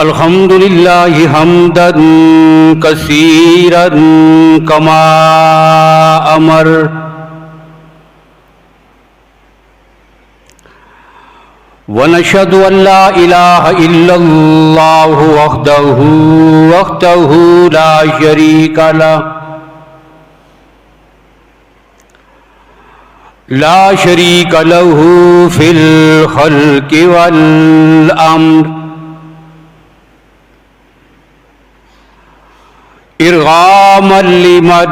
الحمد لله حمدا كثيرا كما أمر ونشهد أن لا إله إلا الله وحده لا شريك له في الخلق والأمر إرغاما لمن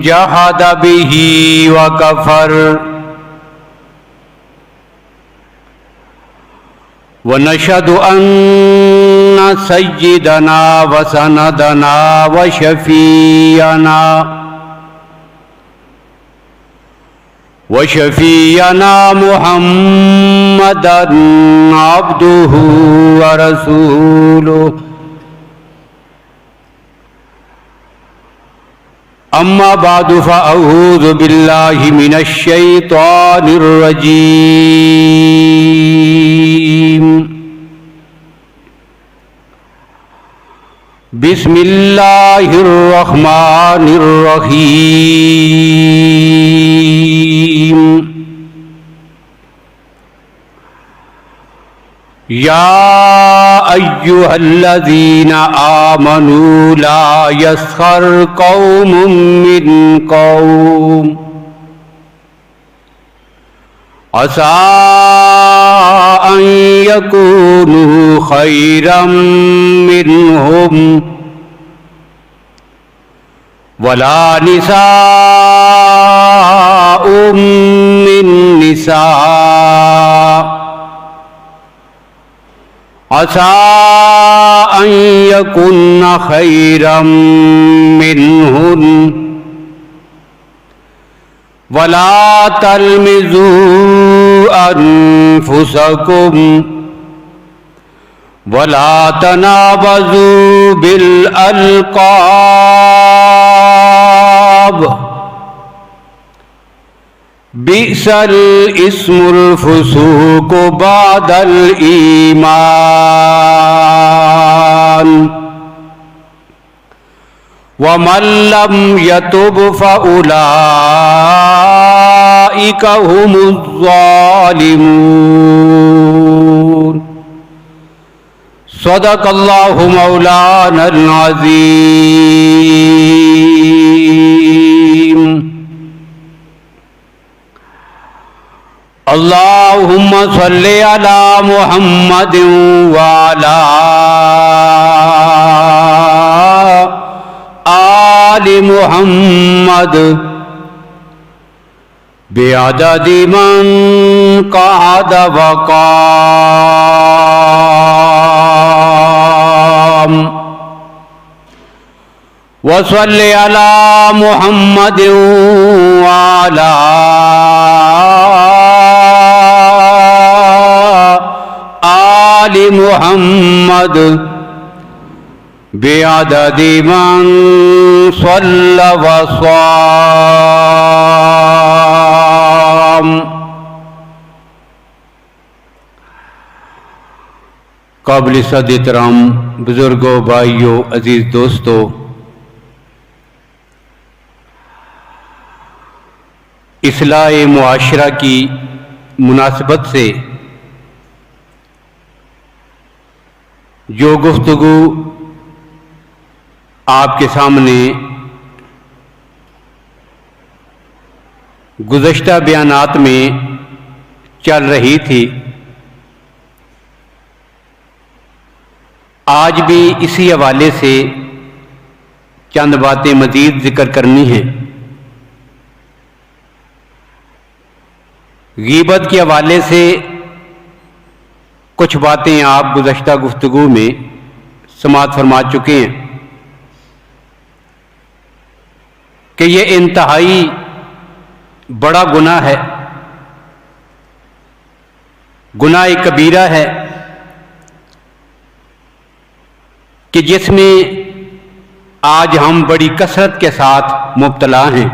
جحد به وكفر ونشهد أن سيدنا وسندنا وشفيعنا محمدا عبده ورسوله أما بعد فأعوذ بالله من الشيطان الرجيم بسم الله الرحمن الرحيم يا أيها الذين آمنوا لا يسخر قوم من قوم عسى أن يكونوا خيرا منهم ولا نساء من نساء عسى أن يكن خيرا منهن ولا تلمزوا أنفسكم ولا تنابزوا بالألقاب بئس الاسم الفسوق بعد الإيمان ومن لم يتب فأولئك هم الظالمون صدق الله مولانا العظيم اللهم صل على محمد وعلى آل محمد بعدد من قعد وقام وصل على محمد وعلى آل محمد بعدد من صلى وصام قابل صد احترام بزرگوں، بھائیوں، عزیز دوستو، اصلاح معاشرہ کی مناسبت سے جو گفتگو آپ کے سامنے گزشتہ بیانات میں چل رہی تھی، آج بھی اسی حوالے سے چند باتیں مزید ذکر کرنی ہیں۔ غیبت کے حوالے سے کچھ باتیں آپ گزشتہ گفتگو میں سماعت فرما چکے ہیں کہ یہ انتہائی بڑا گناہ ہے، گناہ کبیرہ ہے کہ جس میں آج ہم بڑی کثرت کے ساتھ مبتلا ہیں،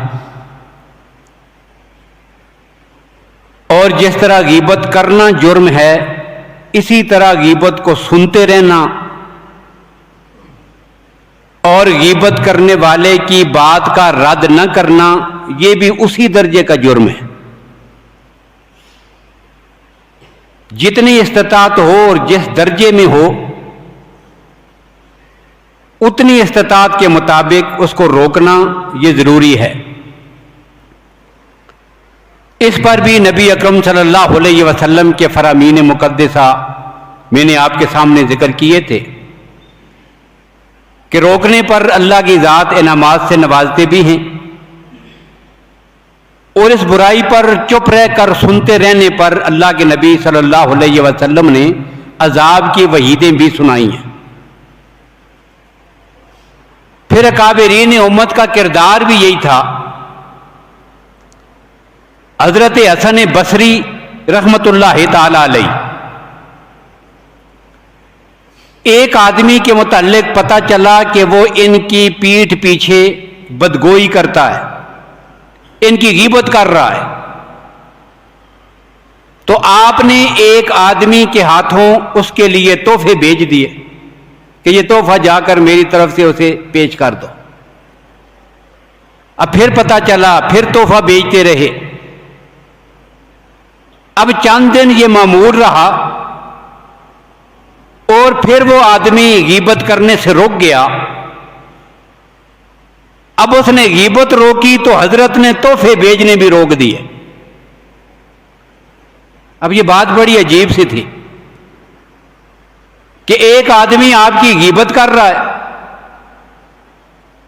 اور جس طرح غیبت کرنا جرم ہے، اسی طرح غیبت کو سنتے رہنا اور غیبت کرنے والے کی بات کا رد نہ کرنا، یہ بھی اسی درجے کا جرم ہے۔ جتنی استطاعت ہو اور جس درجے میں ہو، اتنی استطاعت کے مطابق اس کو روکنا یہ ضروری ہے۔ اس پر بھی نبی اکرم صلی اللہ علیہ وسلم کے فرامین مقدسہ میں نے آپ کے سامنے ذکر کیے تھے کہ روکنے پر اللہ کی ذات انعامات سے نوازتے بھی ہیں، اور اس برائی پر چپ رہ کر سنتے رہنے پر اللہ کے نبی صلی اللہ علیہ وسلم نے عذاب کی وعیدیں بھی سنائی ہیں۔ پھر اکابرین امت کا کردار بھی یہی تھا۔ حضرت حسن بصری رحمت اللہ تعالی علیہ، ایک آدمی کے متعلق پتہ چلا کہ وہ ان کی پیٹھ پیچھے بدگوئی کرتا ہے، ان کی غیبت کر رہا ہے، تو آپ نے ایک آدمی کے ہاتھوں اس کے لیے تحفے بھیج دیے کہ یہ تحفہ جا کر میری طرف سے اسے پیش کر دو۔ اب پھر پتہ چلا، پھر تحفہ بھیجتے رہے۔ اب چند دن یہ معمول رہا اور پھر وہ آدمی غیبت کرنے سے رک گیا۔ اب اس نے غیبت روکی تو حضرت نے تحفے بھیجنے بھی روک دیے۔ اب یہ بات بڑی عجیب سی تھی کہ ایک آدمی آپ کی غیبت کر رہا ہے،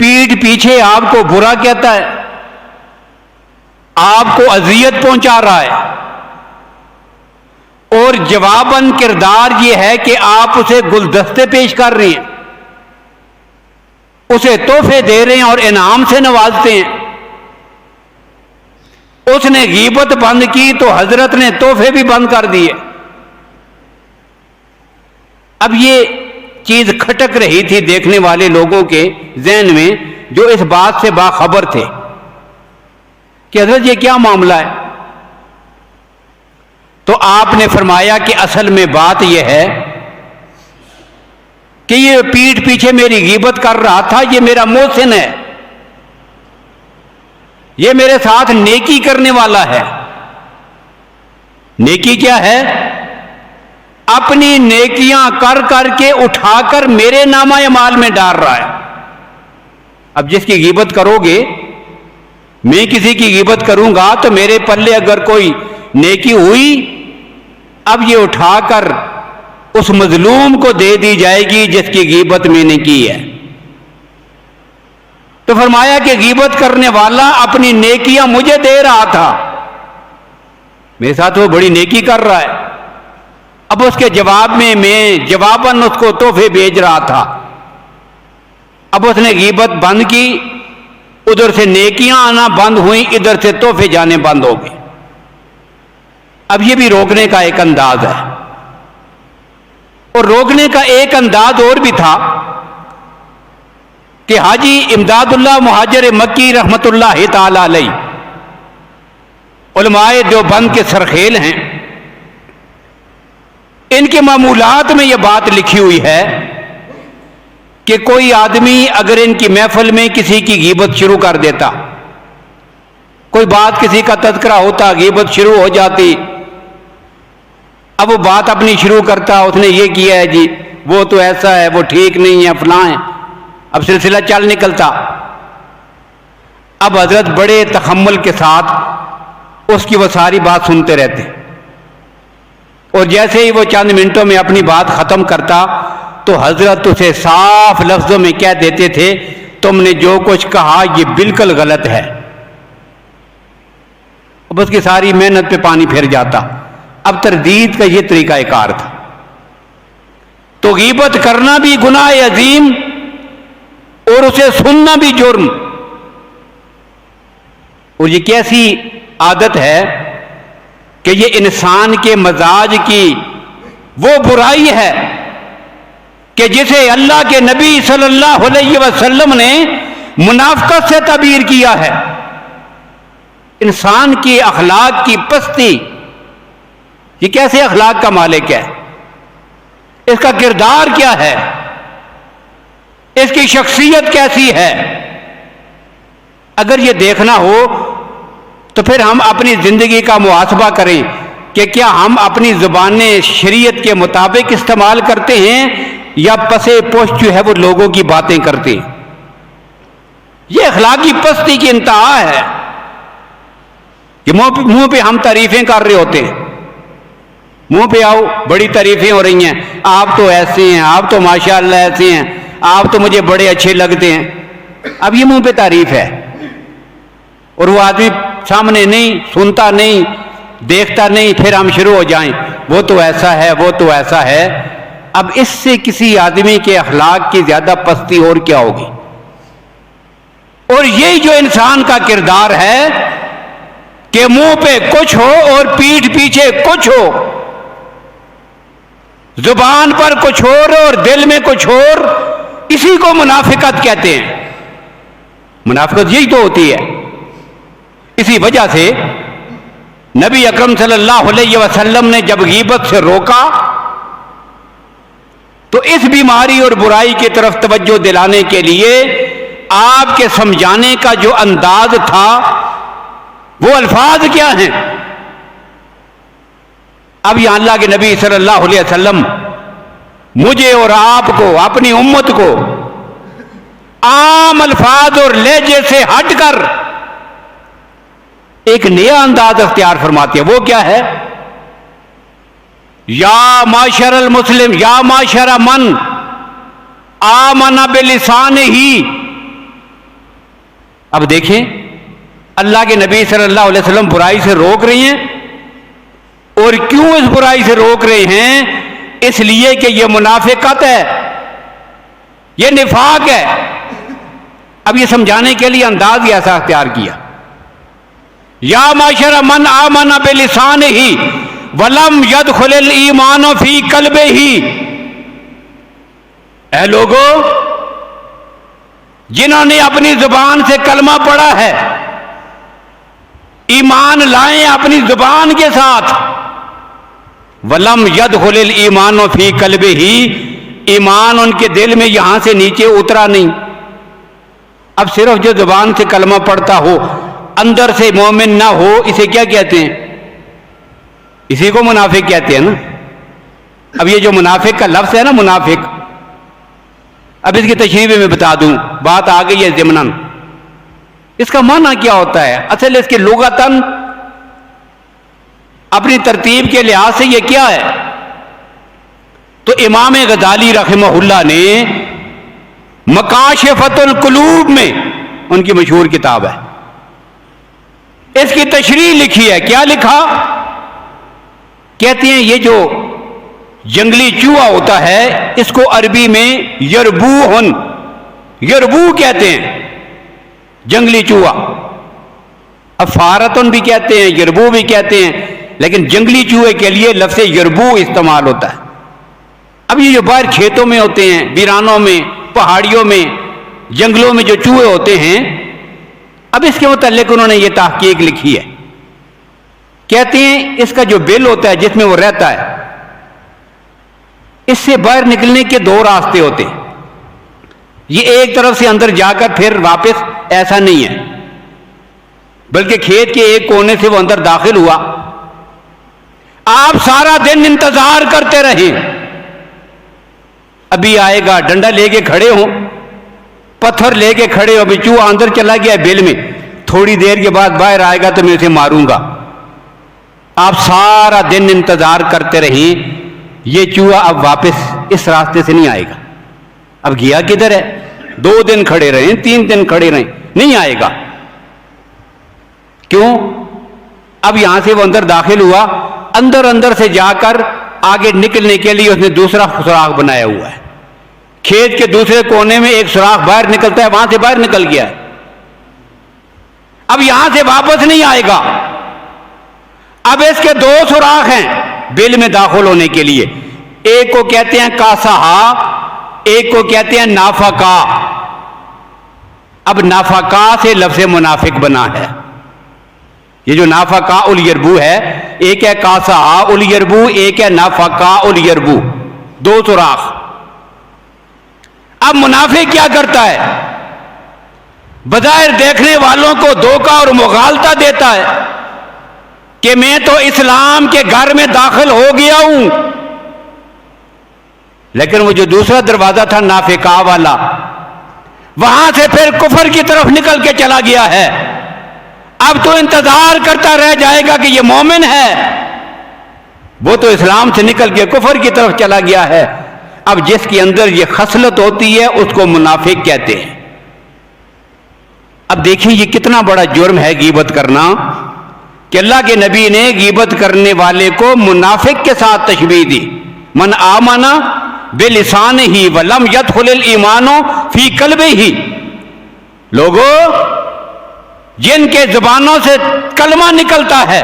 پیٹھ پیچھے آپ کو برا کہتا ہے، آپ کو اذیت پہنچا رہا ہے، اور جواباً کردار یہ ہے کہ آپ اسے گلدستے پیش کر رہے ہیں، اسے تحفے دے رہے ہیں اور انعام سے نوازتے ہیں۔ اس نے غیبت بند کی تو حضرت نے تحفے بھی بند کر دیے۔ اب یہ چیز کھٹک رہی تھی دیکھنے والے لوگوں کے ذہن میں، جو اس بات سے باخبر تھے کہ حضرت یہ کیا معاملہ ہے؟ تو آپ نے فرمایا کہ اصل میں بات یہ ہے کہ یہ پیٹھ پیچھے میری غیبت کر رہا تھا، یہ میرا محسن ہے، یہ میرے ساتھ نیکی کرنے والا ہے۔ نیکی کیا ہے؟ اپنی نیکیاں کر کر کے اٹھا کر میرے نامہ اعمال میں ڈال رہا ہے۔ اب جس کی غیبت کرو گے، میں کسی کی غیبت کروں گا تو میرے پلے اگر کوئی نیکی ہوئی، اب یہ اٹھا کر اس مظلوم کو دے دی جائے گی جس کی غیبت میں نے کی ہے۔ تو فرمایا کہ غیبت کرنے والا اپنی نیکیاں مجھے دے رہا تھا، میرے ساتھ وہ بڑی نیکی کر رہا ہے، اب اس کے جواب میں جواباً اس کو تحفے بھیج رہا تھا۔ اب اس نے غیبت بند کی، ادھر سے نیکیاں آنا بند ہوئیں، ادھر سے تحفے جانے بند ہو گئے۔ اب یہ بھی روکنے کا ایک انداز ہے، اور روکنے کا ایک انداز اور بھی تھا کہ حاجی امداد اللہ مہاجر مکی رحمت اللہ تعالی علیہ، علماء دیوبند کے سرخیل ہیں، ان کے معمولات میں یہ بات لکھی ہوئی ہے کہ کوئی آدمی اگر ان کی محفل میں کسی کی غیبت شروع کر دیتا، کوئی بات کسی کا تذکرہ ہوتا، غیبت شروع ہو جاتی، اب وہ بات اپنی شروع کرتا، اس نے یہ کیا ہے جی، وہ تو ایسا ہے، وہ ٹھیک نہیں ہے، فلاں ہے، اب سلسلہ چل نکلتا۔ اب حضرت بڑے تحمل کے ساتھ اس کی وہ ساری بات سنتے رہتے، اور جیسے ہی وہ چند منٹوں میں اپنی بات ختم کرتا تو حضرت اسے صاف لفظوں میں کہہ دیتے تھے، تم نے جو کچھ کہا یہ بالکل غلط ہے۔ اب اس کی ساری محنت پہ پانی پھر جاتا۔ اب تردید کا یہ طریقہ کار تھا۔ تو غیبت کرنا بھی گناہ عظیم اور اسے سننا بھی جرم، اور یہ کیسی عادت ہے کہ یہ انسان کے مزاج کی وہ برائی ہے کہ جسے اللہ کے نبی صلی اللہ علیہ وسلم نے منافقت سے تعبیر کیا ہے۔ انسان کی اخلاق کی پستی، یہ کیسے اخلاق کا مالک ہے اس کا کردار کیا ہے، اس کی شخصیت کیسی ہے؟ اگر یہ دیکھنا ہو تو پھر ہم اپنی زندگی کا محاسبہ کریں کہ کیا ہم اپنی زبان شریعت کے مطابق استعمال کرتے ہیں یا پسے پشت جو ہے وہ لوگوں کی باتیں کرتے ہیں۔ یہ اخلاقی پستی کی انتہا ہے کہ منہ پہ ہم تعریفیں کر رہے ہوتے ہیں، منہ پہ آؤ بڑی تعریفیں ہو رہی ہیں، آپ تو ایسے ہیں، آپ تو ماشاءاللہ ایسے ہیں، آپ تو مجھے بڑے اچھے لگتے ہیں۔ اب یہ منہ پہ تعریف ہے اور وہ آدمی سامنے نہیں، سنتا نہیں، دیکھتا نہیں، پھر ہم شروع ہو جائیں وہ تو ایسا ہے، وہ تو ایسا ہے۔ اب اس سے کسی آدمی کے اخلاق کی زیادہ پستی اور کیا ہوگی؟ اور یہی جو انسان کا کردار ہے کہ منہ پہ کچھ ہو اور پیٹھ پیچھے کچھ ہو، زبان پر کچھ اور دل میں کچھ اور، اسی کو منافقت کہتے ہیں۔ منافقت یہی تو ہوتی ہے۔ اسی وجہ سے نبی اکرم صلی اللہ علیہ وسلم نے جب غیبت سے روکا تو اس بیماری اور برائی کی طرف توجہ دلانے کے لیے آپ کے سمجھانے کا جو انداز تھا وہ الفاظ کیا ہیں؟ اب یہ اللہ کے نبی صلی اللہ علیہ وسلم مجھے اور آپ کو، اپنی امت کو عام الفاظ اور لہجے سے ہٹ کر ایک نیا انداز اختیار فرماتے ہیں۔ وہ کیا ہے؟ یا معاشر المسلم، یا معاشر من آمن بلسانہ۔ اب دیکھیں اللہ کے نبی صلی اللہ علیہ وسلم برائی سے روک رہی ہیں، اور کیوں اس برائی سے روک رہے ہیں؟ اس لیے کہ یہ منافقت ہے، یہ نفاق ہے۔ اب یہ سمجھانے کے لیے انداز ہی ایسا اختیار کیا، یا معاشر من آمن بلسانہ ولم يدخل الایمان فی قلبہ۔ اے لوگو جنہوں نے اپنی زبان سے کلمہ پڑھا ہے، ایمان لائیں اپنی زبان کے ساتھ، ولم يدخل الایمان فی قلبہ، ایمان ان کے دل میں یہاں سے نیچے اترا نہیں۔ اب صرف جو زبان سے کلمہ پڑھتا ہو اندر سے مومن نہ ہو، اسے کیا کہتے ہیں؟ اسی کو منافق کہتے ہیں نا۔ اب یہ جو منافق کا لفظ ہے نا، منافق، اب اس کی تشریح میں بتا دوں، بات آ گئی ہے ضمناً۔ اس کا معنی کیا ہوتا ہے؟ اصل اس کے لغتاً اپنی ترتیب کے لحاظ سے یہ کیا ہے؟ تو امام غزالی رحمہ اللہ نے مکاشفۃ القلوب میں، ان کی مشہور کتاب ہے، اس کی تشریح لکھی ہے۔ کیا لکھا؟ کہتے ہیں یہ جو جنگلی چوہا ہوتا ہے اس کو عربی میں یربوہن، یربو کہتے ہیں، جنگلی چوہا۔ اب فارتن بھی کہتے ہیں، یربو بھی کہتے ہیں، لیکن جنگلی چوہے کے لیے لفظ یربو استعمال ہوتا ہے۔ اب یہ جو باہر کھیتوں میں ہوتے ہیں، ویرانوں میں، پہاڑیوں میں، جنگلوں میں جو چوہے ہوتے ہیں، اب اس کے متعلق انہوں نے یہ تحقیق لکھی ہے۔ کہتے ہیں اس کا جو بل ہوتا ہے جس میں وہ رہتا ہے، اس سے باہر نکلنے کے دو راستے ہوتے ہیں۔ یہ ایک طرف سے اندر جا کر پھر واپس ایسا نہیں ہے، بلکہ کھیت کے ایک کونے سے وہ اندر داخل ہوا، آپ سارا دن انتظار کرتے رہیں، ابھی آئے گا، ڈنڈا لے کے کھڑے ہوں، پتھر لے کے کھڑے ہو، ابھی چوہا اندر چلا گیا بل میں، تھوڑی دیر کے بعد باہر آئے گا تو میں اسے ماروں گا۔ آپ سارا دن انتظار کرتے رہیں، یہ چوہا اب واپس اس راستے سے نہیں آئے گا۔ اب گیا کدھر ہے؟ 2 دن کھڑے رہیں، 3 دن کھڑے رہیں، نہیں آئے گا۔ کیوں؟ اب یہاں سے وہ اندر داخل ہوا، اندر سے جا کر آگے نکلنے کے لیے اس نے دوسرا سوراخ بنایا ہوا ہے۔ کھیت کے دوسرے کونے میں ایک سوراخ باہر نکلتا ہے، وہاں سے باہر نکل گیا ہے، اب یہاں سے واپس نہیں آئے گا۔ اب اس کے 2 سوراخ ہیں بل میں داخل ہونے کے لیے، ایک کو کہتے ہیں کاسہا، ایک کو کہتے ہیں نافقا۔ اب نافقا سے لفظ منافق بنا ہے۔ یہ جو نافقا الیربو ہے، ایک ہے کاسہا الیربو، ایک ہے نافقا الیربو۔ دو سوراخ۔ اب منافق کیا کرتا ہے؟ بظاہر دیکھنے والوں کو دھوکہ اور مغالطہ دیتا ہے کہ میں تو اسلام کے گھر میں داخل ہو گیا ہوں، لیکن وہ جو دوسرا دروازہ تھا نافقہ والا، وہاں سے پھر کفر کی طرف نکل کے چلا گیا ہے۔ اب تو انتظار کرتا رہ جائے گا کہ یہ مومن ہے، وہ تو اسلام سے نکل کے کفر کی طرف چلا گیا ہے۔ اب جس کے اندر یہ خصلت ہوتی ہے اس کو منافق کہتے ہیں۔ اب دیکھیں یہ کتنا بڑا جرم ہے غیبت کرنا، کہ اللہ کے نبی نے غیبت کرنے والے کو منافق کے ساتھ تشبیہ دی۔ من آمن بلسانہ ولم يدخل الایمان فی قلبہ، لوگوں جن کے زبانوں سے کلمہ نکلتا ہے،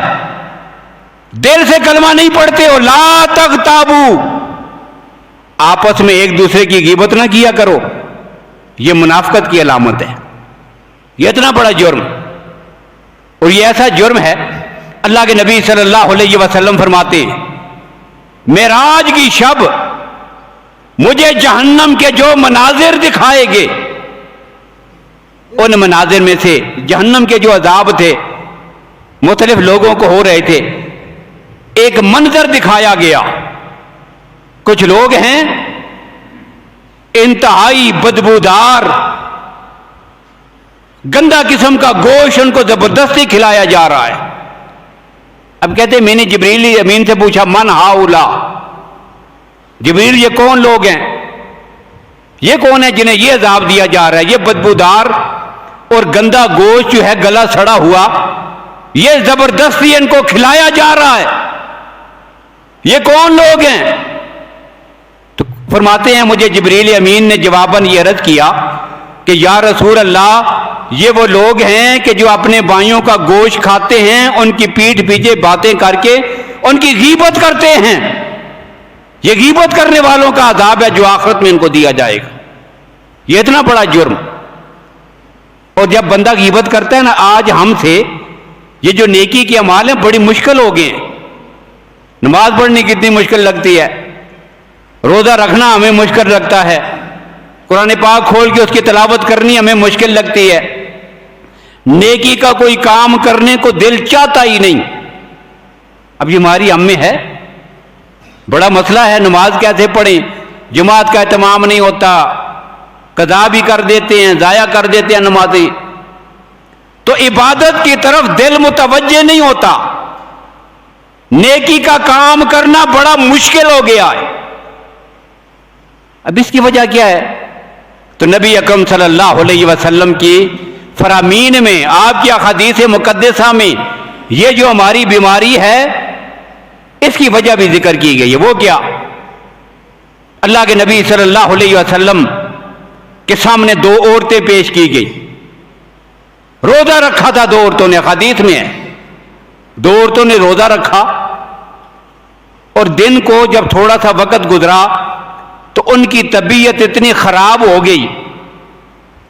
دل سے کلمہ نہیں پڑھتے ہو، لا تغتابوا، آپس میں ایک دوسرے کی غیبت نہ کیا کرو، یہ منافقت کی علامت ہے۔ یہ اتنا بڑا جرم، اور یہ ایسا جرم ہے اللہ کے نبی صلی اللہ علیہ وسلم فرماتے ہیں معراج کی شب مجھے جہنم کے جو مناظر دکھائے گے، ان مناظر میں سے جہنم کے جو عذاب تھے مختلف لوگوں کو ہو رہے تھے، ایک منظر دکھایا گیا۔ کچھ لوگ ہیں انتہائی بدبودار گندا قسم کا گوشت ان کو زبردستی کھلایا جا رہا ہے۔ اب کہتے ہیں میں نے جبریل امین سے پوچھا من ہاؤلا، جبریل یہ کون لوگ ہیں، یہ کون ہے جنہیں یہ عذاب دیا جا رہا ہے؟ یہ بدبودار اور گندا گوشت جو ہے گلا سڑا ہوا، یہ زبردستی ان کو کھلایا جا رہا ہے، یہ کون لوگ ہیں؟ تو فرماتے ہیں مجھے جبریل امین نے جواباً یہ عرض کیا کہ یا رسول اللہ، یہ وہ لوگ ہیں کہ جو اپنے بھائیوں کا گوشت کھاتے ہیں، ان کی پیٹھ پیچھے باتیں کر کے ان کی غیبت کرتے ہیں، یہ غیبت کرنے والوں کا عذاب ہے جو آخرت میں ان کو دیا جائے گا۔ یہ اتنا بڑا جرم۔ اور جب بندہ غیبت کرتا ہے نا، آج ہم سے یہ جو نیکی کے اعمال ہیں بڑی مشکل ہو گئے ہیں۔ نماز پڑھنی کتنی مشکل لگتی ہے، روزہ رکھنا ہمیں مشکل لگتا ہے، قرآن پاک کھول کے اس کی تلاوت کرنی ہمیں مشکل لگتی ہے، نیکی کا کوئی کام کرنے کو دل چاہتا ہی نہیں۔ اب یہ ہماری ہم میں ہے، بڑا مسئلہ ہے۔ نماز کیسے پڑھیں، جماعت کا اہتمام نہیں ہوتا، قضا بھی کر دیتے ہیں، ضائع کر دیتے ہیں نمازی، تو عبادت کی طرف دل متوجہ نہیں ہوتا، نیکی کا کام کرنا بڑا مشکل ہو گیا ہے۔ اب اس کی وجہ کیا ہے؟ تو نبی اکرم صلی اللہ علیہ وسلم کی فرامین میں، آپ کی احادیث مقدسہ میں یہ جو ہماری بیماری ہے اس کی وجہ بھی ذکر کی گئی ہے۔ وہ کیا؟ اللہ کے نبی صلی اللہ علیہ وسلم کے سامنے دو عورتیں پیش کی گئی، روزہ رکھا تھا دو عورتوں نے، حدیث میں ہے دو عورتوں نے روزہ رکھا، اور دن کو جب تھوڑا سا وقت گزرا تو ان کی طبیعت اتنی خراب ہو گئی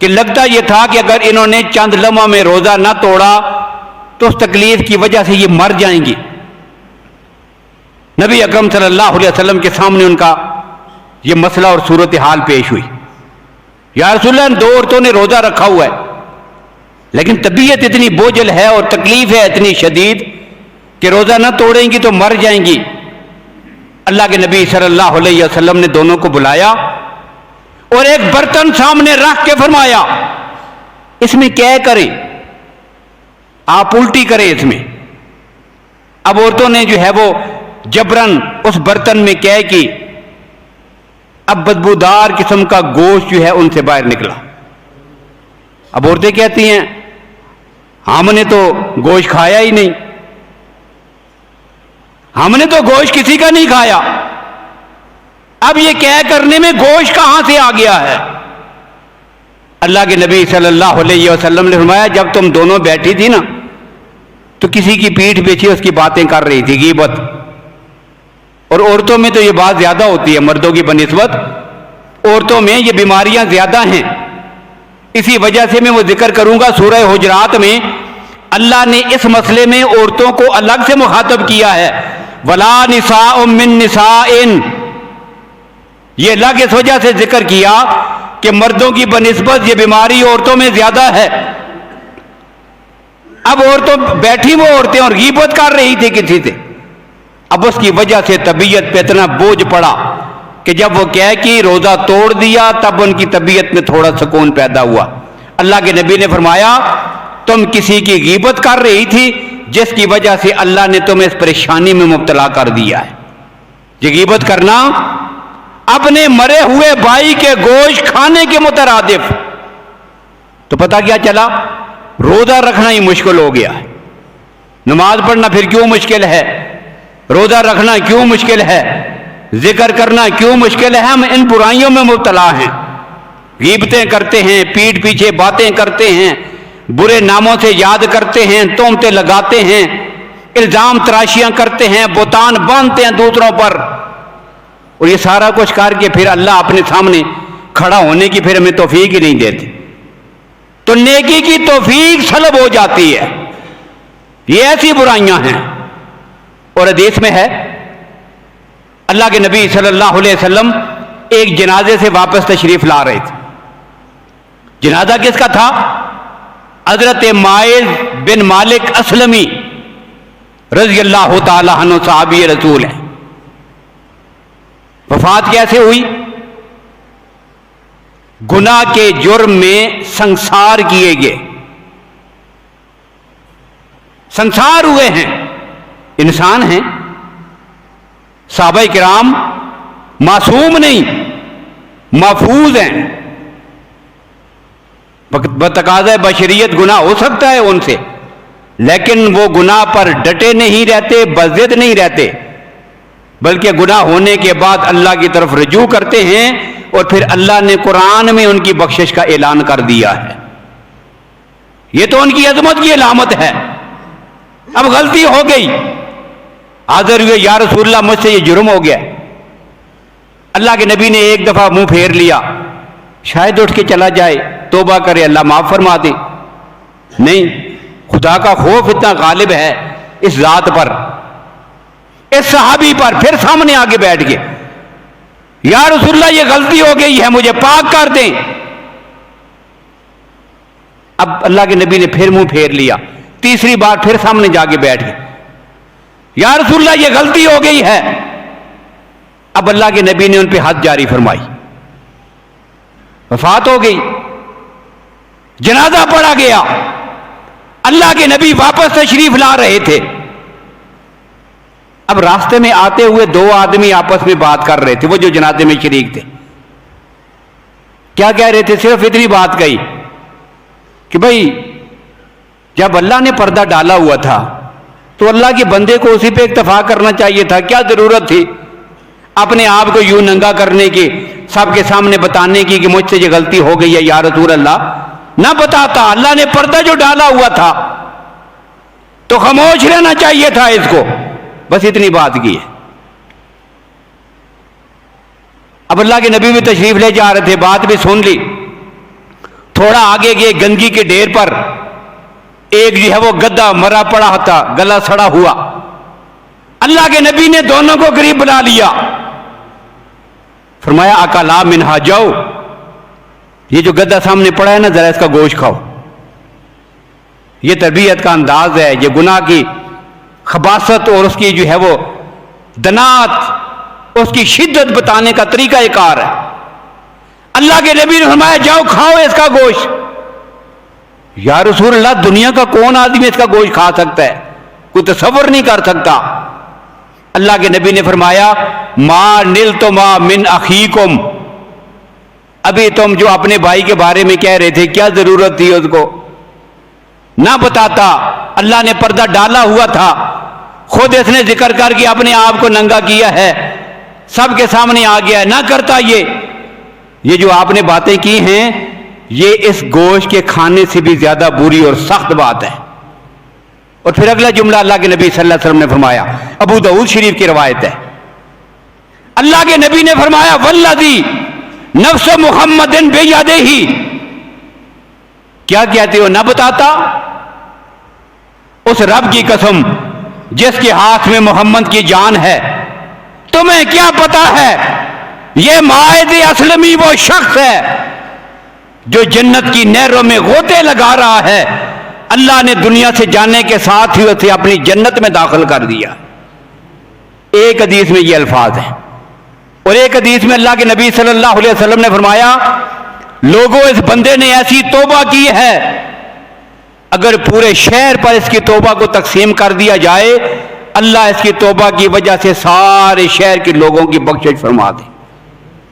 کہ لگتا یہ تھا کہ اگر انہوں نے چند لمحہ میں روزہ نہ توڑا تو اس تکلیف کی وجہ سے یہ مر جائیں گی۔ نبی اکرم صلی اللہ علیہ وسلم کے سامنے ان کا یہ مسئلہ اور صورتحال پیش ہوئی۔ یا رسول اللہ، دو عورتوں نے روزہ رکھا ہوا ہے لیکن طبیعت اتنی بوجھل ہے اور تکلیف ہے اتنی شدید کہ روزہ نہ توڑیں گی تو مر جائیں گی۔ اللہ کے نبی صلی اللہ علیہ وسلم نے دونوں کو بلایا اور ایک برتن سامنے رکھ کے فرمایا اس میں کیا کریں، آپ الٹی کریں اس میں۔ اب عورتوں نے جو ہے وہ جبرن اس برتن میں کیا کی، اب بدبودار قسم کا گوشت جو ہے ان سے باہر نکلا۔ اب عورتیں کہتی ہیں ہم نے تو گوشت کھایا ہی نہیں، ہم نے تو گوشت کسی کا نہیں کھایا، اب یہ کیا کرنے میں گوشت کہاں سے آ گیا ہے؟ اللہ کے نبی صلی اللہ علیہ وسلم نے فرمایا جب تم دونوں بیٹھی تھی نا تو کسی کی پیٹھ پیچھے اس کی باتیں کر رہی تھی، غیبت۔ اور عورتوں میں تو یہ بات زیادہ ہوتی ہے مردوں کی بنسبت، عورتوں میں یہ بیماریاں زیادہ ہیں۔ اسی وجہ سے میں وہ ذکر کروں گا، سورہ حجرات میں اللہ نے اس مسئلے میں عورتوں کو الگ سے مخاطب کیا ہے، وَلَا نِسَاءٌ مِّن نِسَاءٍ، یہ اللہ کی اس وجہ سے ذکر کیا کہ مردوں کی بنسبت یہ بیماری عورتوں میں زیادہ ہے. اب عورتوں بیٹھی وہ عورتیں اور غیبت کر رہی تھی کسی سے. اب اس کی وجہ سے طبیعت پہ اتنا بوجھ پڑا کہ جب وہ کہہ کہ روزہ توڑ دیا تب ان کی طبیعت میں تھوڑا سکون پیدا ہوا. اللہ کے نبی نے فرمایا تم کسی کی غیبت کر رہی تھی جس کی وجہ سے اللہ نے تمہیں اس پریشانی میں مبتلا کر دیا ہے. یہ غیبت کرنا اپنے مرے ہوئے بھائی کے گوشت کھانے کے مترادف. تو پتہ کیا چلا؟ روزہ رکھنا ہی مشکل ہو گیا ہے. نماز پڑھنا پھر کیوں مشکل ہے؟ روزہ رکھنا کیوں مشکل ہے؟ ذکر کرنا کیوں مشکل ہے؟ ہم ان برائیوں میں مبتلا ہیں. غیبتیں کرتے ہیں، پیٹھ پیچھے باتیں کرتے ہیں، برے ناموں سے یاد کرتے ہیں، تہمتیں لگاتے ہیں، الزام تراشیاں کرتے ہیں، بہتان باندھتے ہیں دوسروں پر. اور یہ سارا کچھ کر کے پھر اللہ اپنے سامنے کھڑا ہونے کی پھر ہمیں توفیق ہی نہیں دیتے. تو نیکی کی توفیق سلب ہو جاتی ہے. یہ ایسی برائیاں ہیں. اور حدیث میں ہے اللہ کے نبی صلی اللہ علیہ وسلم ایک جنازے سے واپس تشریف لا رہے تھے. جنازہ کس کا تھا؟ حضرت ماعز بن مالک اسلمی رضی اللہ تعالی عنہ صحابی رسول ہیں. وفات کیسے ہوئی؟ گناہ کے جرم میں سنسار کیے گئے. سنسار ہوئے ہیں، انسان ہیں. صحابہ کرام معصوم نہیں، محفوظ ہیں. بتقاضۂ بشریت گناہ ہو سکتا ہے ان سے، لیکن وہ گناہ پر ڈٹے نہیں رہتے، بضد نہیں رہتے، بلکہ گناہ ہونے کے بعد اللہ کی طرف رجوع کرتے ہیں. اور پھر اللہ نے قرآن میں ان کی بخشش کا اعلان کر دیا ہے. یہ تو ان کی عظمت کی علامت ہے. اب غلطی ہو گئی، حاضر ہوئے یا رسول اللہ مجھ سے یہ جرم ہو گیا. اللہ کے نبی نے ایک دفعہ منہ پھیر لیا، شاید اٹھ کے چلا جائے توبہ کرے اللہ معاف فرما دے. نہیں، خدا کا خوف اتنا غالب ہے اس ذات پر، اس صحابی پر. پھر سامنے آگے بیٹھ گئے، یا رسول اللہ یہ غلطی ہو گئی ہے، مجھے پاک کر دیں. اب اللہ کے نبی نے پھر منہ پھیر لیا، تیسری بار پھر سامنے جا کے بیٹھ گئے، یا رسول اللہ یہ غلطی ہو گئی ہے. اب اللہ کے نبی نے ان پہ حد جاری فرمائی. وفات ہو گئی، جنازہ پڑھا گیا. اللہ کے نبی واپس تشریف لا رہے تھے. اب راستے میں آتے ہوئے دو آدمی آپس میں بات کر رہے تھے، وہ جو جنازے میں شریک تھے. کیا کہہ رہے تھے؟ صرف اتنی بات کہی کہ بھائی جب اللہ نے پردہ ڈالا ہوا تھا تو اللہ کے بندے کو اسی پہ اکتفا کرنا چاہیے تھا. کیا ضرورت تھی اپنے آپ کو یوں ننگا کرنے کی، سب کے سامنے بتانے کی کہ مجھ سے یہ غلطی ہو گئی ہے. یا رسول اللہ نہ بتاتا، اللہ نے پردہ جو ڈالا ہوا تھا تو خاموش رہنا چاہیے تھا اس کو. بس اتنی بات کی ہے. اب اللہ کے نبی بھی تشریف لے جا رہے تھے، بات بھی سن لی. تھوڑا آگے گئے، گندگی کے ڈھیر پر ایک جو ہے وہ گدھا مرا پڑا تھا، گلا سڑا ہوا. اللہ کے نبی نے دونوں کو قریب بلا لیا، فرمایا اکلا منہا، جاؤ یہ جو گدھا سامنے پڑا ہے نا ذرا اس کا گوشت کھاؤ. یہ تربیت کا انداز ہے، یہ گناہ کی خباثت اور اس کی جو ہے وہ دنات، اس کی شدت بتانے کا طریقہ کار ہے. اللہ کے نبی نے فرمایا جاؤ کھاؤ اس کا گوشت. یا رسول اللہ دنیا کا کون آدمی اس کا گوشت کھا سکتا ہے؟ کوئی تصور نہیں کر سکتا. اللہ کے نبی نے فرمایا ما نلتما من اخیکم، ابھی تم جو اپنے بھائی کے بارے میں کہہ رہے تھے کیا ضرورت تھی اس کو؟ نہ بتاتا، اللہ نے پردہ ڈالا ہوا تھا، خود اس نے ذکر کر کے اپنے آپ کو ننگا کیا ہے، سب کے سامنے آ گیا ہے. نہ کرتا یہ جو آپ نے باتیں کی ہیں یہ اس گوشت کے کھانے سے بھی زیادہ بری اور سخت بات ہے. اور پھر اگلا جملہ اللہ کے نبی صلی اللہ علیہ وسلم نے فرمایا، ابو داؤد شریف کی روایت ہے، اللہ کے نبی نے فرمایا والذی نفس محمد بیدہ، کیا کہتے ہو؟ نہ بتاتا. اس رب کی قسم جس کے ہاتھ میں محمد کی جان ہے، تمہیں کیا پتا ہے یہ ماعز اسلمی وہ شخص ہے جو جنت کی نہروں میں غوطے لگا رہا ہے، اللہ نے دنیا سے جانے کے ساتھ ہی اسے اپنی جنت میں داخل کر دیا۔ ایک حدیث میں یہ الفاظ ہیں، اور ایک حدیث میں اللہ کے نبی صلی اللہ علیہ وسلم نے فرمایا، لوگوں اس بندے نے ایسی توبہ کی ہے، اگر پورے شہر پر اس کی توبہ کو تقسیم کر دیا جائے، اللہ اس کی توبہ کی وجہ سے سارے شہر کے لوگوں کی بخشش فرما دے۔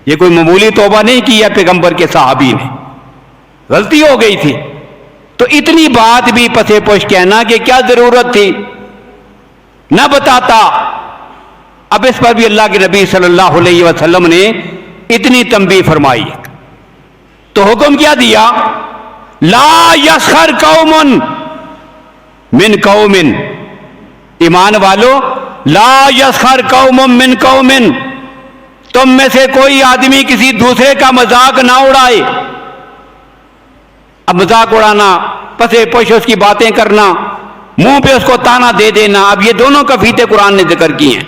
یہ کوئی معمولی توبہ نہیں کی ہے پیغمبر کے صحابی نے، غلطی ہو گئی تھی، تو اتنی بات بھی پسے پوش کہنا کہ کیا ضرورت تھی، نہ بتاتا۔ اب اس پر بھی اللہ کے نبی صلی اللہ علیہ وسلم نے اتنی تنبیہ فرمائی، تو حکم کیا دیا، لا یسخر قوم من قوم، ایمان والو، لا یسخر قوم من قوم، تم میں سے کوئی آدمی کسی دوسرے کا مذاق نہ اڑائے۔ اب مذاق اڑانا، پسے پوش اس کی باتیں کرنا، منہ پہ اس کو تانا دے دینا، اب یہ دونوں کفیتے قرآن نے ذکر کی ہیں،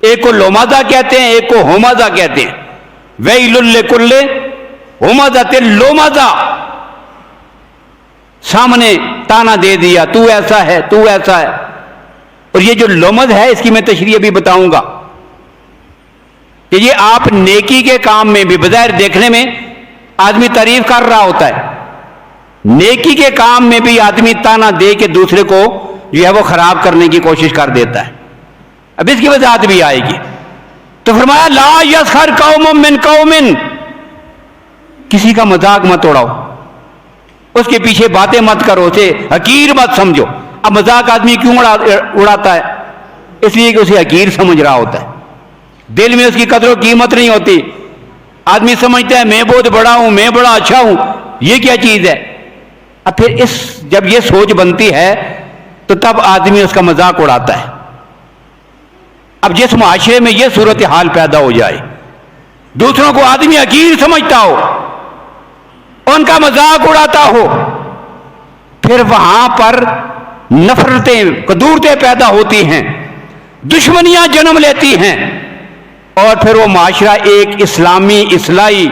ایک کو لومازہ کہتے ہیں، ایک کو ہومازہ کہتے ہیں۔ ویل لکل ہومازہ لومازہ، سامنے تانا دے دیا، تو ایسا ہے، تو ایسا ہے۔ اور یہ جو لومز ہے اس کی میں تشریح بھی بتاؤں گا کہ یہ آپ نیکی کے کام میں بھی بظاہر دیکھنے میں آدمی تعریف کر رہا ہوتا ہے، نیکی کے کام میں بھی آدمی تانا دے کے دوسرے کو جو ہے وہ خراب کرنے کی کوشش کر دیتا ہے۔ اب اس کی وضاحت بھی آئے گی۔ تو فرمایا لا یسخر قوم من قوم، کسی کا مذاق مت اڑاؤ، اس کے پیچھے باتیں مت کرو، اسے حقیر مت سمجھو۔ اب مذاق آدمی کیوں اڑاتا ہے؟ اس لیے کہ اسے حقیر سمجھ رہا ہوتا ہے، دل میں اس کی قدر و قیمت نہیں ہوتی۔ آدمی سمجھتا ہے میں بہت بڑا ہوں، میں بڑا اچھا ہوں، یہ کیا چیز ہے؟ اب پھر جب یہ سوچ بنتی ہے تو تب آدمی اس کا مذاق اڑاتا ہے۔ اب جس معاشرے میں یہ صورتحال پیدا ہو جائے، دوسروں کو آدمی حقیر سمجھتا ہو، ان کا مذاق اڑاتا ہو، پھر وہاں پر نفرتیں، قدورتیں پیدا ہوتی ہیں، دشمنیاں جنم لیتی ہیں، اور پھر وہ معاشرہ ایک اسلامی، اصلاحی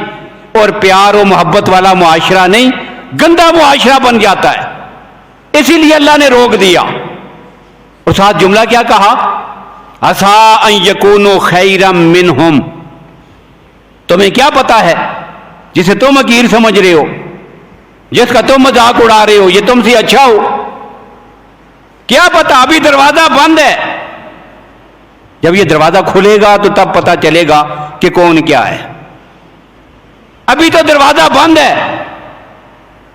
اور پیار و محبت والا معاشرہ نہیں، گندا معاشرہ بن جاتا ہے۔ اسی لیے اللہ نے روک دیا، اور ساتھ جملہ کیا کہا، عَسَىٰ أَن يَكُونُوا خَيْرًا مِّنْهُمْ، تمہیں کیا پتا ہے جسے تم حقیر سمجھ رہے ہو، جس کا تم مذاق اڑا رہے ہو، یہ تم سے اچھا ہو؟ کیا پتا، ابھی دروازہ بند ہے، جب یہ دروازہ کھلے گا تو تب پتا چلے گا کہ کون کیا ہے۔ ابھی تو دروازہ بند ہے۔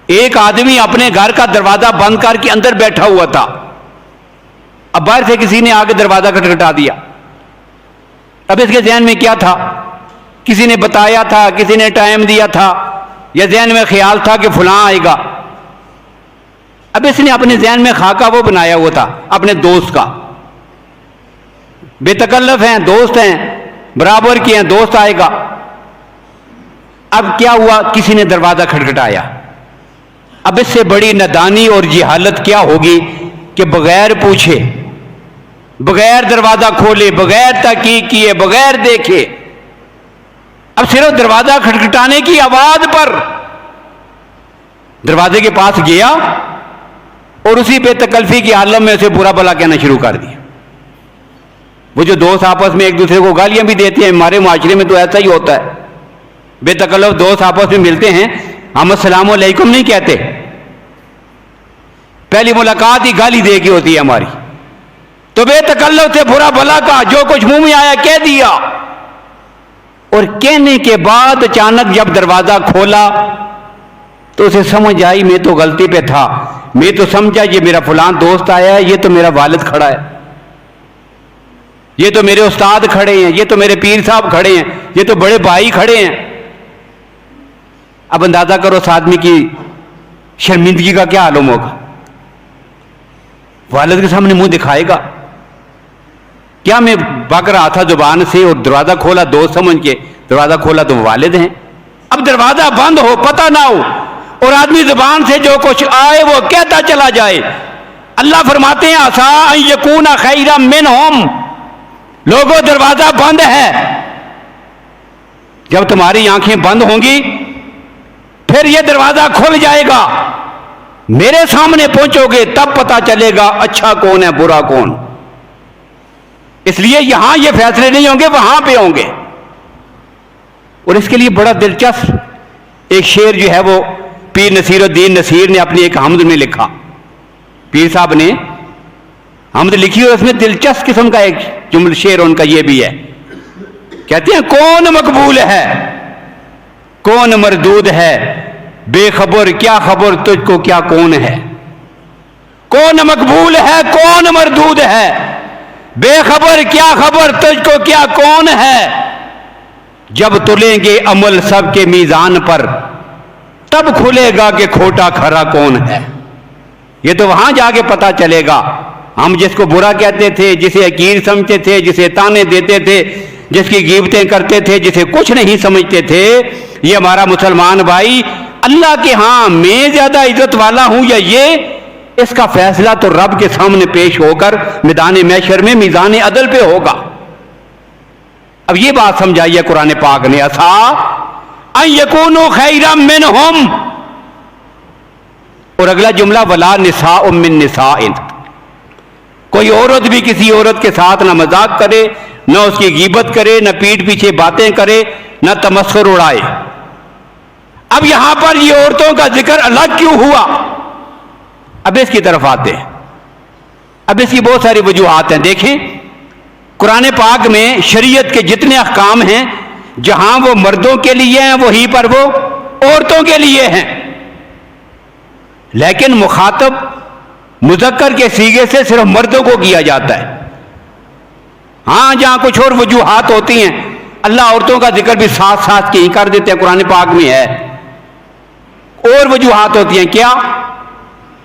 ایک آدمی اپنے گھر کا دروازہ بند کر کے اندر بیٹھا ہوا تھا، اب باہر سے کسی نے آ کے دروازہ کھٹکھٹا دیا۔ اب اس کے ذہن میں کیا تھا؟ کسی نے بتایا تھا، کسی نے ٹائم دیا تھا، یا ذہن میں خیال تھا کہ فلاں آئے گا؟ اب اس نے اپنے ذہن میں خاکہ وہ بنایا ہوا تھا اپنے دوست کا، بے تکلف ہیں، دوست ہیں، برابر کے ہیں، دوست آئے گا۔ اب کیا ہوا؟ کسی نے دروازہ کھٹکھٹایا۔ اب اس سے بڑی نادانی اور جہالت کیا ہوگی کہ بغیر پوچھے، بغیر دروازہ کھولے، بغیر تحقیق کیے، بغیر دیکھے، اب صرف دروازہ کھٹکھٹانے کی آواز پر دروازے کے پاس گیا اور اسی بے تکلفی کی عالم میں اسے برا بھلا کہنا شروع کر دیا۔ وہ جو دوست آپس میں ایک دوسرے کو گالیاں بھی دیتے ہیں، ہمارے معاشرے میں تو ایسا ہی ہوتا ہے، بے تکلف دوست آپس میں ملتے ہیں، ہم السلام علیکم نہیں کہتے، پہلی ملاقات ہی گالی دے کے ہوتی ہے ہماری، تو بے تکلف سے برا بھلا کا جو کچھ منہ میں آیا کہہ دیا، اور کہنے کے بعد اچانک جب دروازہ کھولا تو اسے سمجھ آئی میں تو غلطی پہ تھا، میں تو سمجھا یہ میرا فلاں دوست آیا ہے، یہ تو میرا والد کھڑا ہے، یہ تو میرے استاد کھڑے ہیں، یہ تو میرے پیر صاحب کھڑے ہیں، یہ تو بڑے بھائی کھڑے ہیں۔ اب اندازہ کرو اس آدمی کی شرمندگی کا کیا عالم ہوگا؟ والد کے سامنے منہ دکھائے گا کیا؟ میں بک رہا تھا زبان سے اور دروازہ کھولا، دوست سمجھ کے دروازہ کھولا تو والد ہیں۔ اب دروازہ بند ہو، پتہ نہ ہو، اور آدمی زبان سے جو کچھ آئے وہ کہتا چلا جائے، اللہ فرماتے ہیں عَسَىٰ أَن يَكُونَ خَيْرًا مِّنْهُمْ، لوگوں دروازہ بند ہے، جب تمہاری آنکھیں بند ہوں گی پھر یہ دروازہ کھل جائے گا، میرے سامنے پہنچو گے تب پتا چلے گا اچھا کون ہے برا کون۔ اس لیے یہاں یہ فیصلے نہیں ہوں گے، وہاں پہ ہوں گے۔ اور اس کے لیے بڑا دلچسپ ایک شعر جو ہے وہ پیر نصیر الدین نصیر نے اپنی ایک حمد میں لکھا، پیر صاحب نے حمد لکھی، اور اس میں دلچسپ قسم کا ایک جملہ شعر ان کا یہ بھی ہے، کہتے ہیں کون مقبول ہے کون مردود ہے، بے خبر کیا خبر تجھ کو کیا کون ہے۔ کون مقبول ہے کون مردود ہے، بے خبر کیا خبر تجھ کو کیا کون ہے۔ جب تلیں گے عمل سب کے میزان پر تب کھلے گا کہ کھوٹا کھرا کون ہے۔ یہ تو وہاں جا کے پتا چلے گا۔ ہم جس کو برا کہتے تھے، جسے حقیر سمجھتے تھے، جسے تانے دیتے تھے، جس کی غیبتیں کرتے تھے، جسے کچھ نہیں سمجھتے تھے، یہ ہمارا مسلمان بھائی اللہ کے ہاں میں زیادہ عزت والا ہوں یا یہ، اس کا فیصلہ تو رب کے سامنے پیش ہو کر میدان محشر میں میزان عدل پہ ہوگا۔ اب یہ بات سمجھائیے قرآن پاک نے، عسا ان یکونوا خیرا منہم، اور اگلا جملہ ولا نساء من نساء، کوئی عورت بھی کسی عورت کے ساتھ نہ مذاق کرے، نہ اس کی غیبت کرے، نہ پیٹھ پیچھے باتیں کرے، نہ تمسخر اڑائے۔ اب یہاں پر یہ عورتوں کا ذکر الگ کیوں ہوا؟ اب اس کی طرف آتے ہیں۔ اب اس کی بہت ساری وجوہات ہیں۔ دیکھیں قرآن پاک میں شریعت کے جتنے احکام ہیں، جہاں وہ مردوں کے لیے ہیں وہیں پر وہ عورتوں کے لیے ہیں، لیکن مخاطب مذکر کے صیغے سے صرف مردوں کو کیا جاتا ہے۔ ہاں جہاں کچھ اور وجوہات ہوتی ہیں اللہ عورتوں کا ذکر بھی ساتھ ساتھ کی کر دیتے ہیں، قرآن پاک میں ہے۔ اور وجوہات ہوتی ہیں کیا؟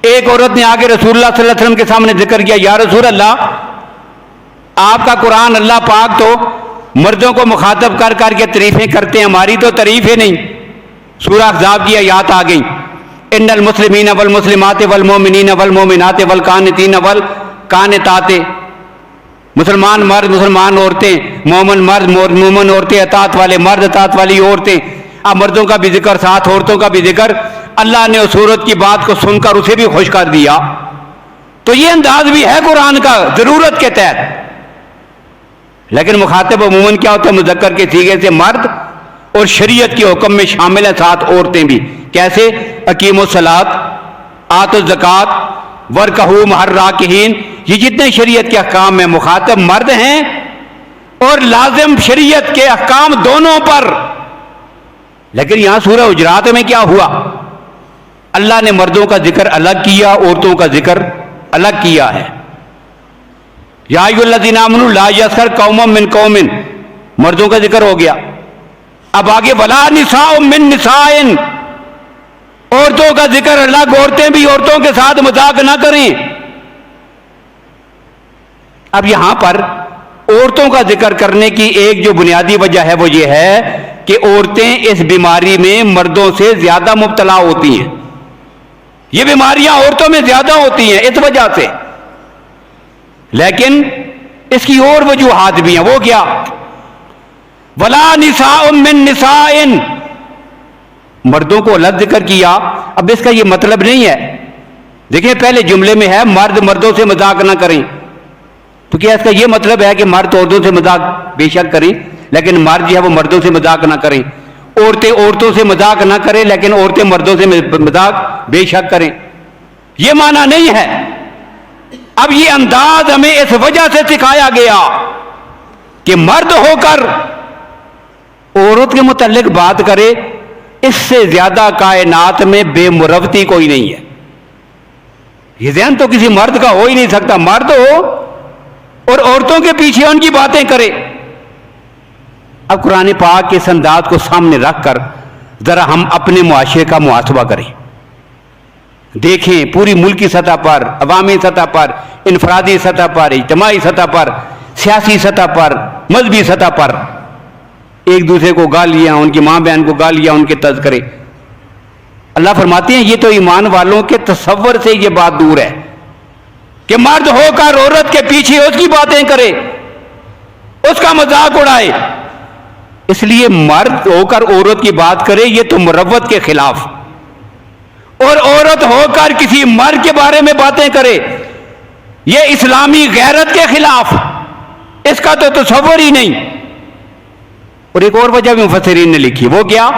ایک عورت نے آگے رسول اللہ صلی اللہ علیہ وسلم کے سامنے ذکر کیا، یا رسول اللہ آپ کا قرآن اللہ پاک تو مردوں کو مخاطب کر کر کے تعریفیں کرتے ہیں، ہماری تو تعریف ہی نہیں۔ سورہ احزاب کی آیات آ گئیں، ان المسلمین والمسلمات والمؤمنین والمؤمنات والقانتین والقانتات، مسلمان مرد مسلمان عورتیں، مومن مرد مومن عورتیں، اطاعت والے مرد اطاعت والی عورتیں۔ اب مردوں کا بھی ذکر ساتھ عورتوں کا بھی ذکر، اللہ نے اس عورت کی بات کو سن کر اسے بھی خوش کر دیا۔ تو یہ انداز بھی ہے قرآن کا ضرورت کے تحت، لیکن مخاطب عموماً کیا ہوتا ہے؟ مذکر کے صیغے سے مرد، اور شریعت کے حکم میں شامل ہیں ساتھ عورتیں بھی۔ کیسے؟ اقیموا الصلاۃ، آتوا الزکوٰۃ، وارکعوا مع الراکعین، یہ جتنے شریعت کے احکام میں مخاطب مرد ہیں، اور لازم شریعت کے احکام دونوں پر۔ لیکن یہاں سورہ حجرات میں کیا ہوا؟ اللہ نے مردوں کا ذکر الگ کیا، عورتوں کا ذکر الگ کیا ہے۔ یا ایھا الذین آمنوا لا یسخر قوم من قوم، مردوں کا ذکر ہو گیا۔ اب آگے ولا نساء من نساء، عورتوں کا ذکر الگ، عورتیں بھی عورتوں کے ساتھ مذاق نہ کریں۔ اب یہاں پر عورتوں کا ذکر کرنے کی ایک جو بنیادی وجہ ہے وہ یہ ہے کہ عورتیں اس بیماری میں مردوں سے زیادہ مبتلا ہوتی ہیں، یہ بیماریاں عورتوں میں زیادہ ہوتی ہیں اس وجہ سے۔ لیکن اس کی اور وجوہات بھی ہیں، وہ کیا؟ ولا نساء من نساء، مردوں کو الگ ذکر کیا۔ اب اس کا یہ مطلب نہیں ہے، دیکھیں پہلے جملے میں ہے مرد مردوں سے مذاق نہ کریں، تو کیا اس کا یہ مطلب ہے کہ مرد عورتوں سے مذاق بے شک کریں، لیکن مرد جو ہے وہ مردوں سے مذاق نہ کریں؟ عورتیں عورتوں سے مذاق نہ کریں لیکن عورتیں مردوں سے مذاق بے شک کریں؟ یہ معنی نہیں ہے۔ اب یہ انداز ہمیں اس وجہ سے سکھایا گیا کہ مرد ہو کر عورت کے متعلق بات کرے، اس سے زیادہ کائنات میں بے مروتی کوئی نہیں ہے۔ یہ ذہن تو کسی مرد کا ہو ہی نہیں سکتا، مرد ہو اور عورتوں کے پیچھے ان کی باتیں کرے۔ اب قرآن پاک کے اس انداز کو سامنے رکھ کر ذرا ہم اپنے معاشرے کا محاسبہ کریں، دیکھیں پوری ملکی سطح پر، عوامی سطح پر، انفرادی سطح پر، اجتماعی سطح پر، سیاسی سطح پر، مذہبی سطح پر ایک دوسرے کو گالیاں، ان کی ماں بہن کو گالیاں، ان کے تذکرے۔ اللہ فرماتے ہیں یہ تو ایمان والوں کے تصور سے یہ بات دور ہے کہ مرد ہو کر عورت کے پیچھے اس کی باتیں کرے، اس کا مذاق اڑائے۔ اس لیے مرد ہو کر عورت کی بات کرے یہ تو مروت کے خلاف، اور عورت ہو کر کسی مرد کے بارے میں باتیں کرے یہ اسلامی غیرت کے خلاف، اس کا تو تصور ہی نہیں۔ اور ایک اور وجہ بھی مفسرین نے لکھی، وہ کیا؟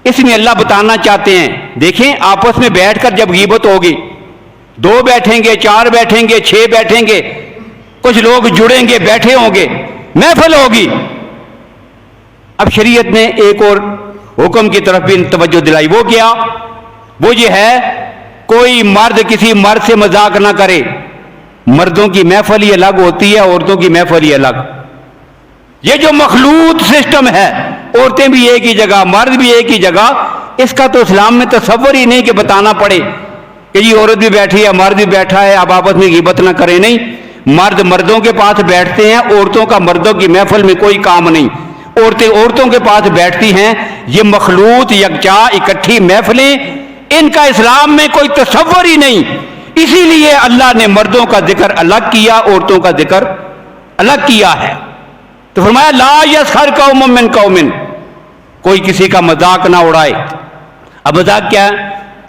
اس میں اللہ بتانا چاہتے ہیں دیکھیں آپس میں بیٹھ کر جب غیبت ہوگی، 2 بیٹھیں گے، 4 بیٹھیں گے، 6 بیٹھیں گے، کچھ لوگ جڑیں گے، بیٹھے ہوں گے، محفل ہوگی۔ اب شریعت نے ایک اور حکم کی طرف بھی توجہ دلائی، وہ کیا؟ وہ یہ ہے کوئی مرد کسی مرد سے مذاق نہ کرے۔ مردوں کی محفل ہی الگ ہوتی ہے، عورتوں کی محفل ہی الگ۔ یہ جو مخلوط سسٹم ہے، عورتیں بھی ایک ہی جگہ، مرد بھی ایک ہی جگہ، اس کا تو اسلام میں تصور ہی نہیں کہ بتانا پڑے کہ یہ عورت بھی بیٹھی ہے، مرد بھی بیٹھا ہے، اب آپس میں غیبت نہ کرے۔ نہیں، مرد مردوں کے پاس بیٹھتے ہیں، عورتوں کا مردوں کی محفل میں کوئی کام نہیں، عورتیں عورتوں کے پاس بیٹھتی ہیں۔ یہ مخلوط یکجا اکٹھی محفلیں، ان کا اسلام میں کوئی تصور ہی نہیں۔ اسی لیے اللہ نے مردوں کا ذکر الگ کیا، عورتوں کا ذکر الگ کیا ہے۔ تو فرمایا لا یسخر قوم من قوم، کوئی کسی کا مذاق نہ اڑائے۔ اب مذاق کیا ہے؟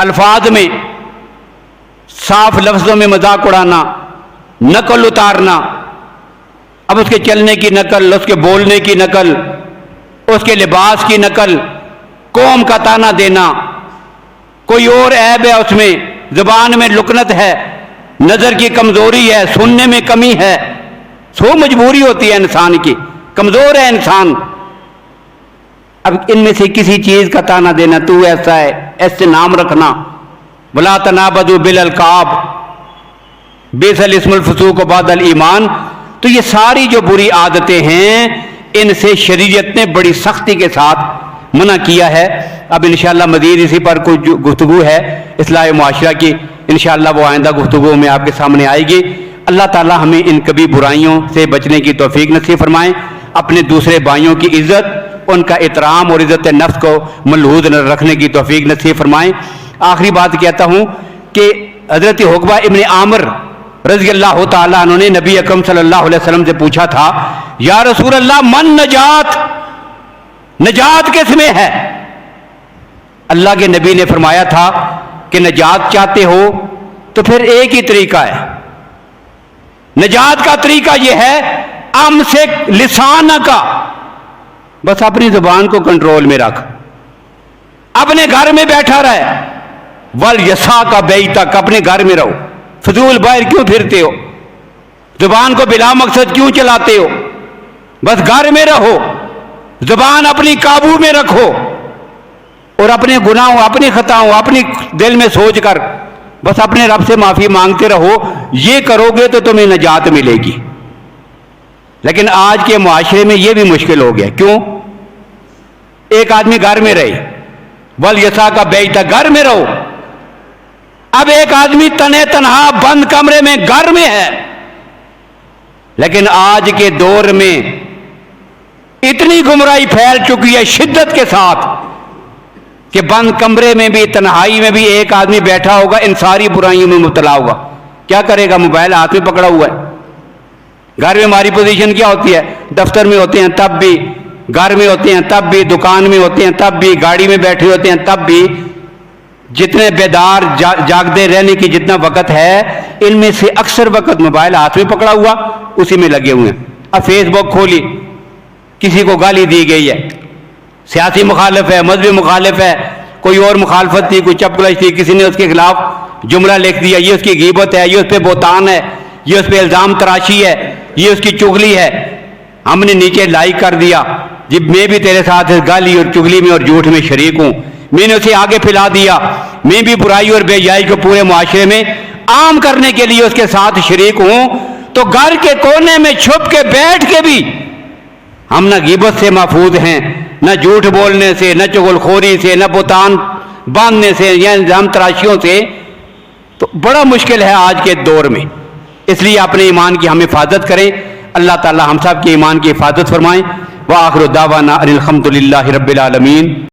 الفاظ میں، صاف لفظوں میں مذاق اڑانا، نقل اتارنا۔ اب اس کے چلنے کی نقل، اس کے بولنے کی نقل، اس کے لباس کی نقل، قوم کا تانا دینا، کوئی اور عیب ہے اس میں، زبان میں لکنت ہے، نظر کی کمزوری ہے، سننے میں کمی ہے، سو مجبوری ہوتی ہے انسان کی، کمزور ہے انسان۔ اب ان میں سے کسی چیز کا تانا دینا، تو ایسا ہے، ایسے نام رکھنا، وَلَا تَنَابَذُوا بِالْأَلْقَابِ بِئْسَ الِاسْمُ الْفُسُوقُ بَعْدَ الْإِيمَانِ۔ تو یہ ساری جو بری عادتیں ہیں ان سے شریعت نے بڑی سختی کے ساتھ منع کیا ہے۔ اب انشاءاللہ مزید اسی پر کچھ گفتگو ہے اصلاح معاشرہ کی، انشاءاللہ وہ آئندہ گفتگو میں آپ کے سامنے آئے گی۔ اللہ تعالی ہمیں ان کبھی برائیوں سے بچنے کی توفیق نصیب فرمائیں، اپنے دوسرے بھائیوں کی عزت، ان کا احترام اور عزت نفس کو ملحوظ رکھنے کی توفیق نصیب فرمائیں۔ آخری بات کہتا ہوں کہ حضرت عقبہ ابن عامر رضی اللہ تعالیٰ عنہ نے نبی اکرم صلی اللہ علیہ وسلم سے پوچھا تھا، یا رسول اللہ من نجات، نجات کس میں ہے؟ اللہ کے نبی نے فرمایا تھا کہ نجات چاہتے ہو تو پھر ایک ہی طریقہ ہے، نجات کا طریقہ یہ ہے امسک لسانک، بس اپنی زبان کو کنٹرول میں رکھ، اپنے گھر میں بیٹھا رہے، وَلْيَسَاكَ بَيْتَكَ، اپنے گھر میں رہو، فضول باہر کیوں پھرتے ہو؟ زبان کو بلا مقصد کیوں چلاتے ہو؟ بس گھر میں رہو، زبان اپنی قابو میں رکھو، اور اپنے گناہوں، اپنی خطاؤں، اپنی دل میں سوچ کر بس اپنے رب سے معافی مانگتے رہو۔ یہ کرو گے تو تمہیں نجات ملے گی۔ لیکن آج کے معاشرے میں یہ بھی مشکل ہو گیا، کیوں؟ ایک آدمی گھر میں رہے، وَلْيَسَاكَ بَيْتَكَ، گھر میں رہو، اب ایک آدمی تنے تنہا بند کمرے میں گھر میں ہے۔ لیکن آج کے دور میں اتنی گمراہی پھیل چکی ہے شدت کے ساتھ کہ بند کمرے میں بھی، تنہائی میں بھی ایک آدمی بیٹھا ہوگا، ان ساری برائیوں میں مبتلا ہوگا۔ کیا کرے گا؟ موبائل ہاتھ میں پکڑا ہوا ہے۔ گھر میں ہماری پوزیشن کیا ہوتی ہے؟ دفتر میں ہوتے ہیں تب بھی، گھر میں ہوتے ہیں تب بھی، دکان میں ہوتے ہیں تب بھی، گاڑی میں بیٹھے ہوتے ہیں تب بھی۔ جتنے بیدار جاگتے رہنے کی جتنا وقت ہے، ان میں سے اکثر وقت موبائل ہاتھ میں پکڑا ہوا، اسی میں لگے ہوئے ہیں۔ اب فیس بک کھولی، کسی کو گالی دی گئی ہے، سیاسی مخالف ہے، مذہبی مخالف ہے، کوئی اور مخالفت تھی، کوئی چپکلش تھی، کسی نے اس کے خلاف جملہ لکھ دیا، یہ اس کی غیبت ہے، یہ اس پہ بہتان ہے، یہ اس پہ الزام تراشی ہے، یہ اس کی چغلی ہے۔ ہم نے نیچے لائک کر دیا، جب میں بھی تیرے ساتھ گالی اور چغلی میں اور جھوٹ میں شریک ہوں، میں نے اسے آگے پھیلا دیا، میں بھی برائی اور بے حیائی کو پورے معاشرے میں عام کرنے کے لیے اس کے ساتھ شریک ہوں۔ تو گھر کے کونے میں چھپ کے بیٹھ کے بھی ہم نہ غیبت سے محفوظ ہیں، نہ جھوٹ بولنے سے، نہ چغل خوری سے، نہ بہتان باندھنے سے یا الزام تراشیوں سے۔ تو بڑا مشکل ہے آج کے دور میں، اس لیے اپنے ایمان کی ہم حفاظت کریں۔ اللہ تعالی ہم سب کے ایمان کی حفاظت فرمائیں۔ وآخر دعوانا ان الحمد للہ رب العالمین۔